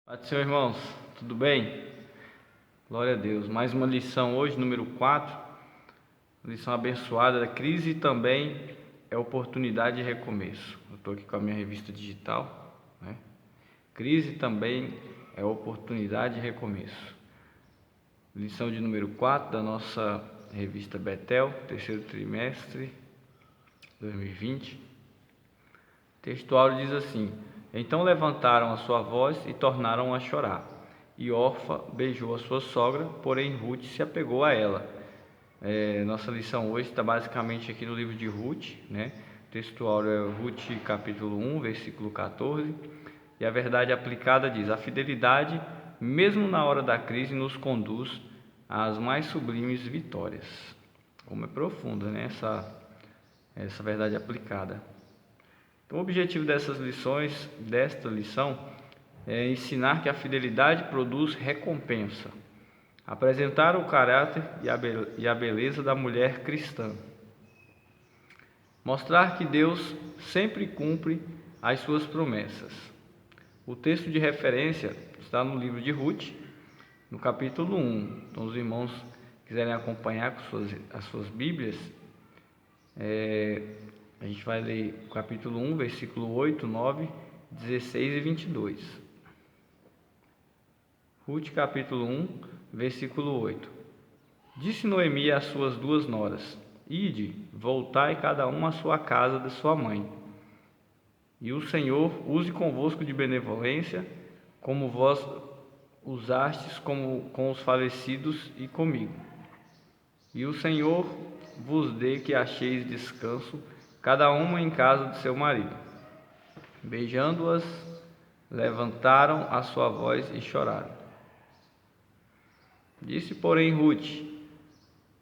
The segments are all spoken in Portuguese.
Paz do Senhor, irmãos, tudo bem? Glória a Deus. Mais uma lição hoje, número 4. Lição abençoada da crise também é oportunidade de recomeço. Eu estou aqui com a minha revista digital, né? Crise também é oportunidade de recomeço. Lição de número 4 da nossa revista Betel, terceiro trimestre 2020. O texto áureo diz assim: Então levantaram a sua voz e tornaram a chorar. E Orfa beijou a sua sogra, porém Ruth se apegou a ela. Nossa lição hoje está basicamente aqui no livro de Ruth, né? O texto áureo é Ruth capítulo 1, versículo 14. E a verdade aplicada diz: a fidelidade, mesmo na hora da crise, nos conduz às mais sublimes vitórias. Como é profunda, né? Essa verdade aplicada. Então, o objetivo desta lição, é ensinar que a fidelidade produz recompensa, apresentar o caráter e a beleza da mulher cristã, mostrar que Deus sempre cumpre as suas promessas. O texto de referência está no livro de Ruth, no capítulo 1. Então, os irmãos quiserem acompanhar com as suas Bíblias, a gente vai ler o capítulo 1, versículo 8, 9, 16 e 22. Ruth, capítulo 1, versículo 8. Disse Noemi às suas duas noras: Ide, voltai cada uma à sua casa de sua mãe. E o Senhor use convosco de benevolência, como vós usastes com os falecidos e comigo. E o Senhor vos dê que acheis descanso, cada uma em casa de seu marido. Beijando-as, levantaram a sua voz e choraram. Disse, porém, Ruth: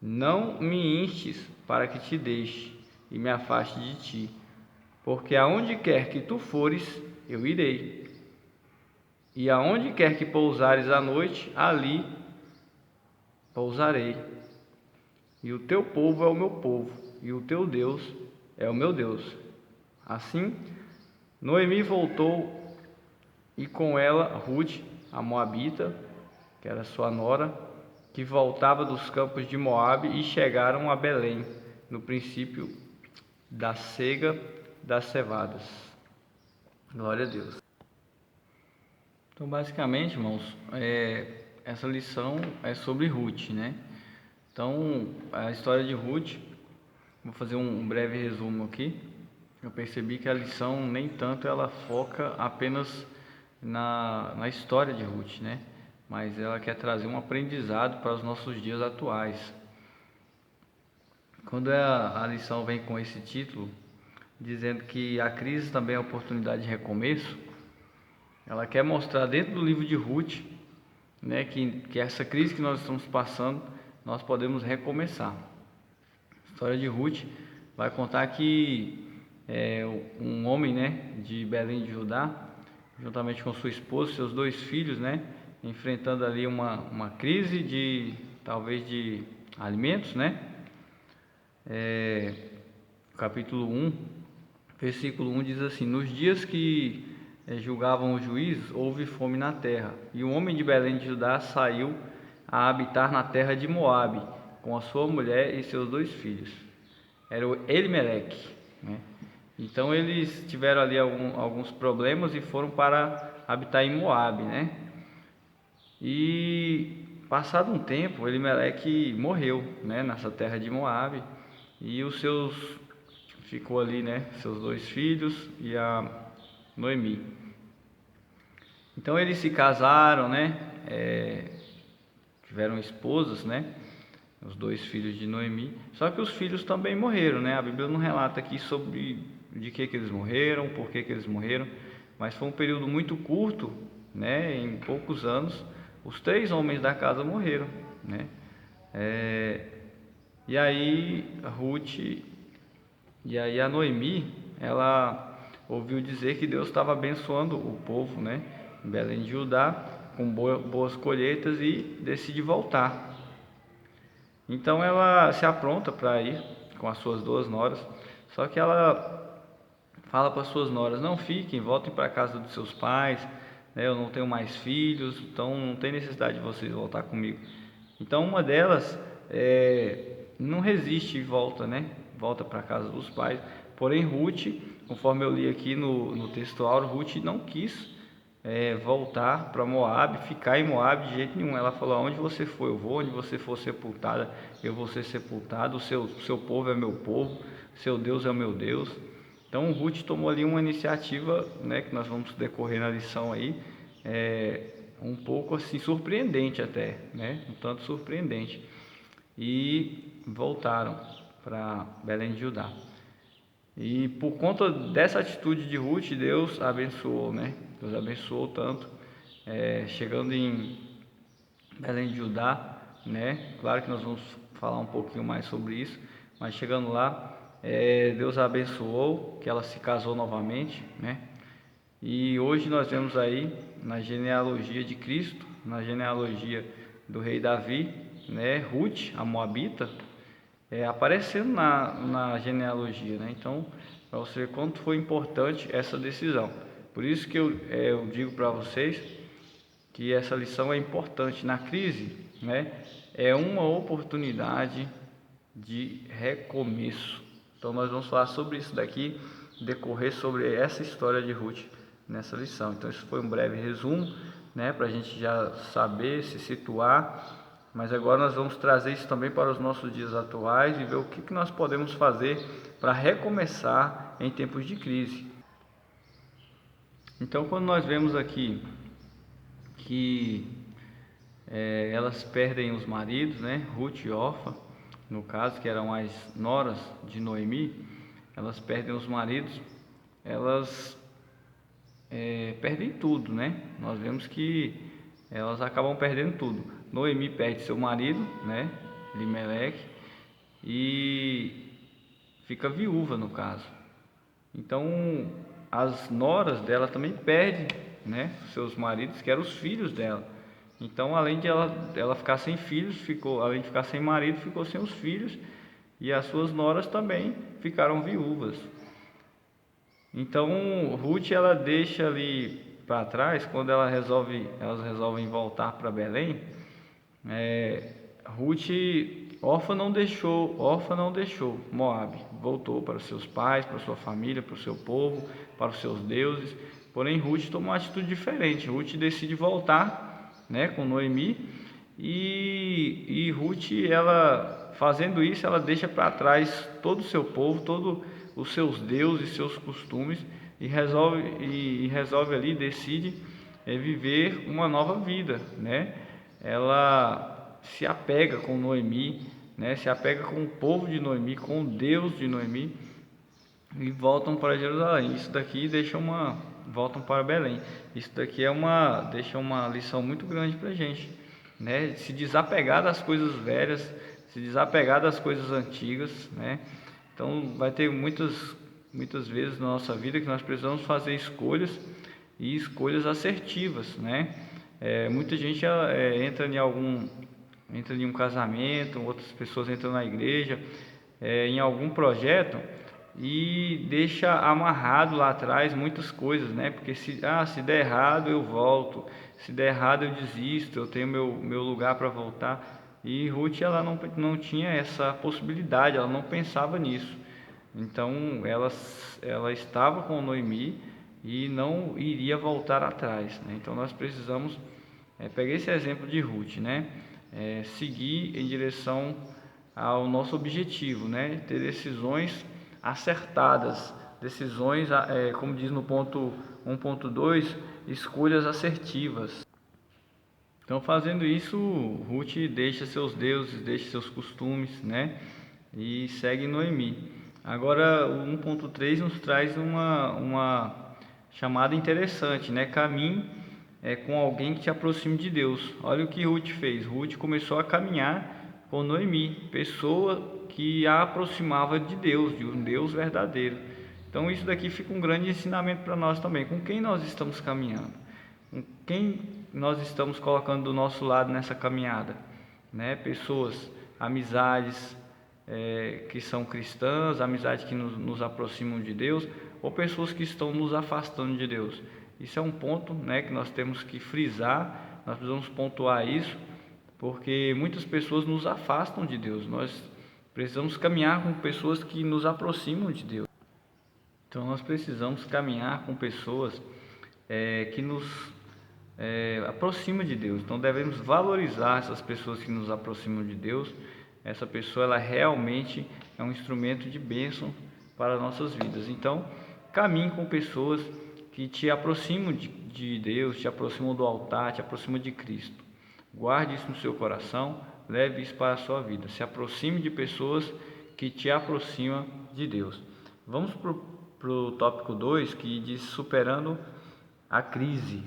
Não me instes para que te deixe e me afaste de ti, porque aonde quer que tu fores, eu irei. E aonde quer que pousares à noite, ali pousarei. E o teu povo é o meu povo, e o teu Deus é o meu Deus. Assim, Noemi voltou, e com ela Ruth, a moabita, que era sua nora, que voltava dos campos de Moabe, e chegaram a Belém, no princípio da cega das cevadas. Glória a Deus. Então, basicamente, irmãos, essa lição é sobre Ruth, né? Então, a história de Ruth, vou fazer um breve resumo aqui. Eu percebi que a lição nem tanto ela foca apenas na história de Ruth, né? Mas ela quer trazer um aprendizado para os nossos dias atuais. Quando a lição vem com esse título, dizendo que a crise também é oportunidade de recomeço, ela quer mostrar dentro do livro de Ruth, né, que essa crise que nós estamos passando, nós podemos recomeçar. A história de Ruth vai contar que um homem, né, de Belém de Judá, juntamente com sua esposa e seus dois filhos, né, enfrentando ali uma crise talvez de alimentos, né? Capítulo 1, versículo 1 diz assim: Nos dias que julgavam os juízes, houve fome na terra, e o homem de Belém de Judá saiu a habitar na terra de Moabe, com a sua mulher e seus dois filhos. Era o Elimeleque, né? Então eles tiveram ali alguns problemas e foram para habitar em Moabe, né? E passado um tempo, Elimeleque morreu, né, nessa terra de Moabe, e ficou ali, né, seus dois filhos e a Noemi. Então eles se casaram, né, tiveram esposas, né, os dois filhos de Noemi. Só que os filhos também morreram, né? A Bíblia não relata aqui sobre de que eles morreram, por que eles morreram, mas foi um período muito curto, né? Em poucos anos, os três homens da casa morreram, né? E aí a Noemi, ela ouviu dizer que Deus estava abençoando o povo, né? Em Belém de Judá, com boas colheitas, e decide voltar. Então ela se apronta para ir com as suas duas noras, só que ela fala para as suas noras: não fiquem, voltem para a casa dos seus pais, né? Eu não tenho mais filhos, então não tem necessidade de vocês voltar comigo. Então uma delas não resiste e volta, né? Volta para a casa dos pais. Porém, Ruth, conforme eu li aqui no textual, Ruth não quis voltar para Moabe, ficar em Moabe de jeito nenhum. Ela falou: aonde você for, eu vou; onde você for sepultada, eu vou ser sepultado. O seu povo é meu povo, seu Deus é o meu Deus. Então, Ruth tomou ali uma iniciativa, né, que nós vamos decorrer na lição aí, um pouco assim surpreendente até, né, um tanto surpreendente. E voltaram para Belém de Judá. E por conta dessa atitude de Ruth, Deus abençoou, né? Deus abençoou tanto, chegando em Belém de Judá, né? Claro que nós vamos falar um pouquinho mais sobre isso, mas chegando lá, Deus a abençoou, que ela se casou novamente, né? E hoje nós vemos aí na genealogia de Cristo, na genealogia do rei Davi, né? Ruth, a moabita, aparecendo na genealogia, né? Então, para você ver quanto foi importante essa decisão. Por isso que eu digo para vocês que essa lição é importante. Na crise, né? É uma oportunidade de recomeço. Então, nós vamos falar sobre isso daqui, decorrer sobre essa história de Ruth nessa lição. Então, isso foi um breve resumo, né? Para a gente já saber, se situar. Mas agora nós vamos trazer isso também para os nossos dias atuais e ver o que nós podemos fazer para recomeçar em tempos de crise. Então, quando nós vemos aqui que elas perdem os maridos, né? Ruth e Orfa, no caso, que eram as noras de Noemi, elas perdem os maridos, elas perdem tudo, né? Nós vemos que elas acabam perdendo tudo. Noemi perde seu marido, né, Elimeleque, e fica viúva no caso. Então as noras dela também perdem, né, seus maridos, que eram os filhos dela. Então, além de ela ficar sem filhos, além de ficar sem marido, ficou sem os filhos, e as suas noras também ficaram viúvas. Então Ruth, ela deixa ali para trás, quando elas resolvem voltar para Belém. Ruth, Orfa não deixou Moabe, voltou para os seus pais, para sua família, para o seu povo, para os seus deuses. Porém, Ruth tomou uma atitude diferente. Ruth decide voltar, né, com Noemi, e Ruth, ela fazendo isso, ela deixa para trás todo o seu povo, todos os seus deuses, seus costumes, e resolve ali, decide viver uma nova vida, né? Ela se apega com Noemi, né? Se apega com o povo de Noemi, com o Deus de Noemi, e voltam para Jerusalém. Isso daqui voltam para Belém. Isso daqui deixa uma lição muito grande para a gente, né? Se desapegar das coisas velhas, se desapegar das coisas antigas, né? Então vai ter muitas vezes na nossa vida que nós precisamos fazer escolhas, e escolhas assertivas, né? Muita gente entra em um casamento, outras pessoas entram na igreja, em algum projeto, e deixa amarrado lá atrás muitas coisas, né? Porque se der errado eu volto, se der errado eu desisto, eu tenho meu lugar para voltar. E Ruth, ela não tinha essa possibilidade, ela não pensava nisso. Então ela estava com Noemi e não iria voltar atrás, né? Então nós precisamos pegar esse exemplo de Ruth, né? Seguir em direção ao nosso objetivo, né? Ter decisões acertadas, decisões, como diz no ponto 1.2, escolhas assertivas. Então, fazendo isso, Ruth deixa seus deuses, deixa seus costumes, né? E segue Noemi. Agora, o 1.3 nos traz uma chamada interessante, né? Caminhe com alguém que te aproxime de Deus. Olha o que Ruth fez. Ruth começou a caminhar com Noemi, pessoa que a aproximava de Deus, de um Deus verdadeiro. Então, isso daqui fica um grande ensinamento para nós também. Com quem nós estamos caminhando? Com quem nós estamos colocando do nosso lado nessa caminhada, né? Pessoas, amizades que são cristãs, amizades que nos aproximam de Deus, ou pessoas que estão nos afastando de Deus. Isso é um ponto, né, que nós temos que frisar, nós precisamos pontuar isso, porque muitas pessoas nos afastam de Deus. Nós precisamos caminhar com pessoas que nos aproximam de Deus. Então nós precisamos caminhar com pessoas que nos aproximam de Deus. Então devemos valorizar essas pessoas que nos aproximam de Deus. Essa pessoa, ela realmente é um instrumento de bênção para nossas vidas. Então caminhe com pessoas que te aproximam de Deus, te aproximam do altar, te aproximam de Cristo. Guarde isso no seu coração, leve isso para a sua vida. Se aproxime de pessoas que te aproximam de Deus. Vamos para o tópico 2, que diz superando a crise.